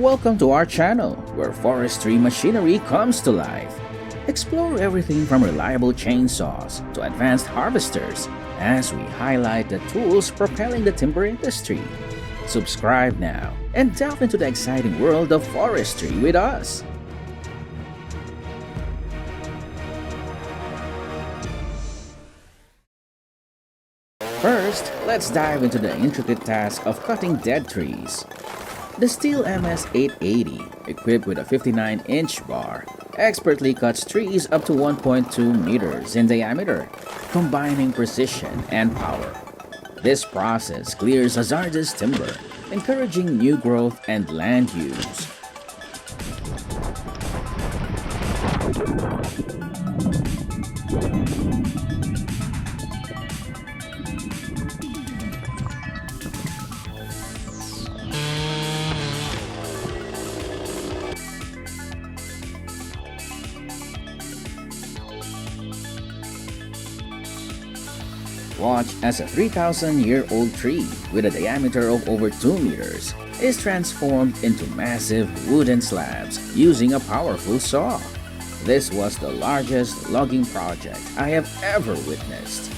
Welcome to our channel, where forestry machinery comes to life. Explore everything from reliable chainsaws to advanced harvesters as we highlight the tools propelling the timber industry. Subscribe now and delve into the exciting world of forestry with us. First, let's dive into the intricate task of cutting dead trees. The Steel MS-880, equipped with a 59-inch bar, expertly cuts trees up to 1.2 meters in diameter, combining precision and power. This process clears hazardous timber, encouraging new growth and land use. Watch as a 3,000-year-old tree with a diameter of over 2 meters is transformed into massive wooden slabs using a powerful saw. This was the largest logging project I have ever witnessed.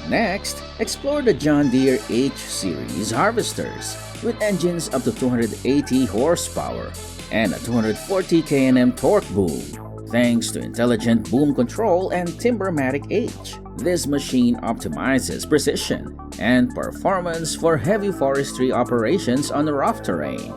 Next, explore the John Deere H-Series harvesters with engines up to 280 horsepower and a 240 kNm torque boom. Thanks to intelligent boom control and Timbermatic H, this machine optimizes precision and performance for heavy forestry operations on rough terrain.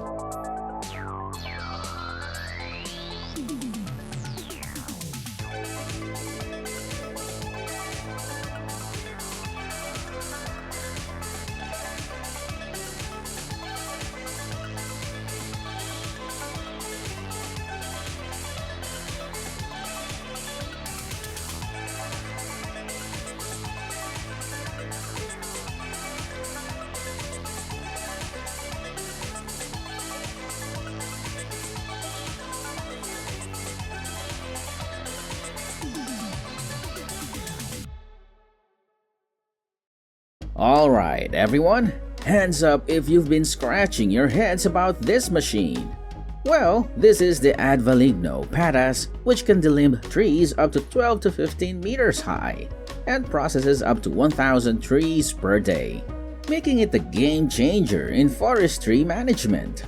Alright everyone, hands up if you've been scratching your heads about this machine. Well, this is the Advaligno Patas, which can delimb trees up to 12 to 15 meters high and processes up to 1,000 trees per day, making it a game changer in forestry management.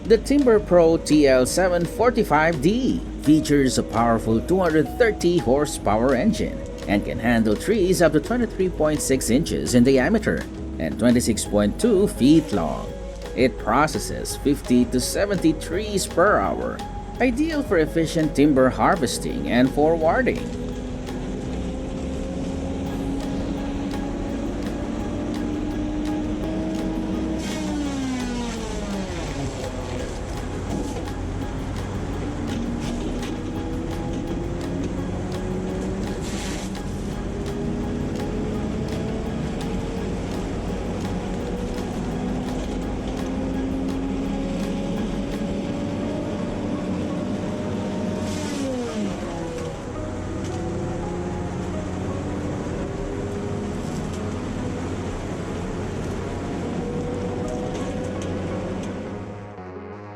The Timber Pro TL745D features a powerful 230 horsepower engine and can handle trees up to 23.6 inches in diameter and 26.2 feet long. It processes 50 to 70 trees per hour, ideal for efficient timber harvesting and forwarding.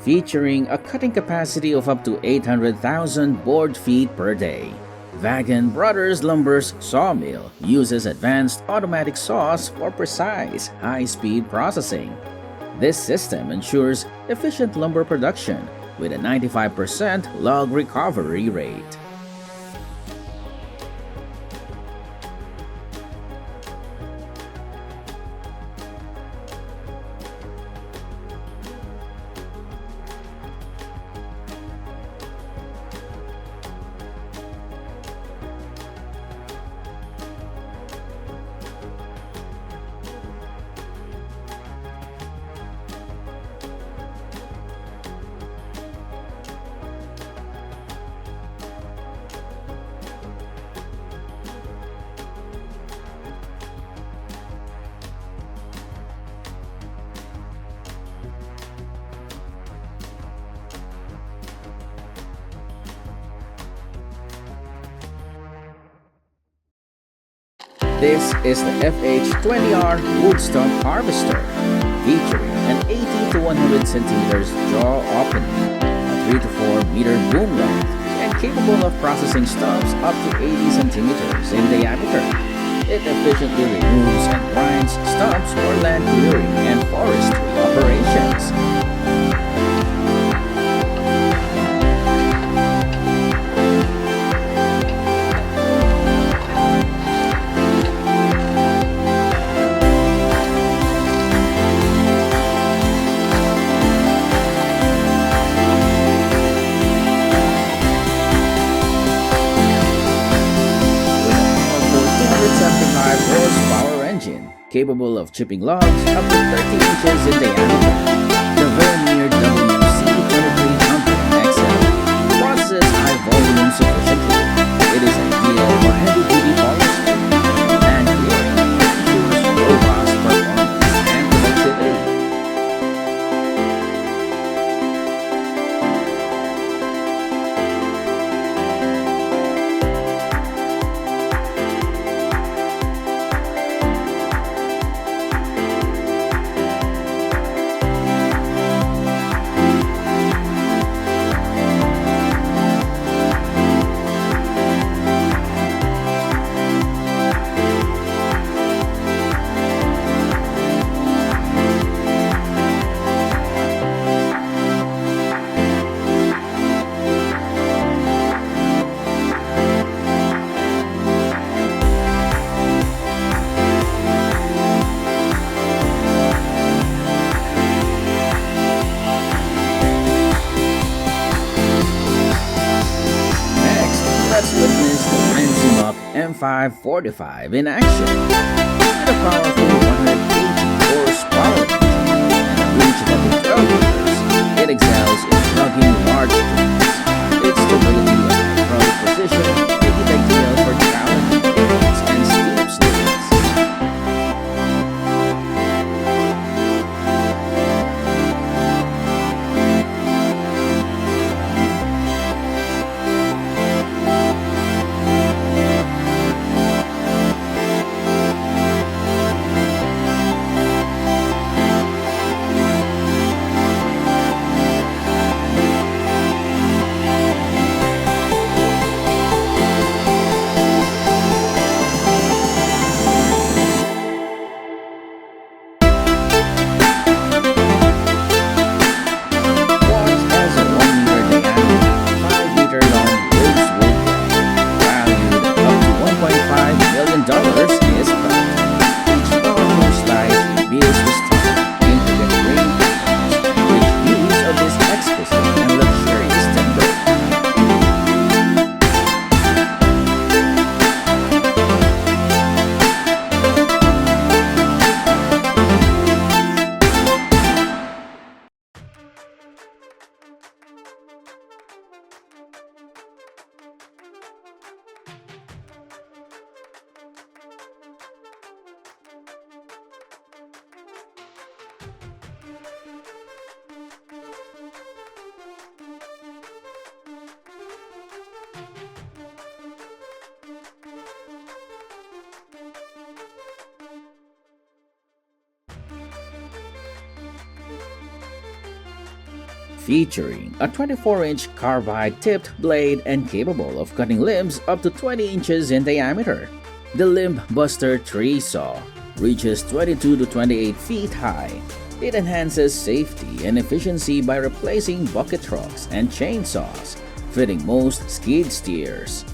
featuring a cutting capacity of up to 800,000 board feet per day. Vagan Brothers Lumber's sawmill uses advanced automatic saws for precise, high-speed processing. This system ensures efficient lumber production with a 95% log recovery rate. This is the FH20R wood stump harvester, featuring an 80 to 100 centimeters jaw opening, a 3 to 4 meter boom length, and capable of processing stumps up to 80 centimeters in diameter. It efficiently removes and grinds stumps for land clearing and forestry operations. Horsepower engine, capable of chipping logs up to 30 inches in diameter. The Vernier WC2300 XL processes high volume sufficiently. It is ideal for heavy-duty forestry and clearing, ensures robust performance and productivity. Let's witness the Enzim Up M545 in action. With a powerful 180 horsepower and a reach of up to 12 meters, it excels in plugging large trees. Its stability and hydraulic precision make it ideal for challenging hills and steep slopes. featuring a 24-inch carbide-tipped blade and capable of cutting limbs up to 20 inches in diameter. The Limb Buster Tree Saw reaches 22 to 28 feet high. It enhances safety and efficiency by replacing bucket trucks and chainsaws, fitting most skid steers.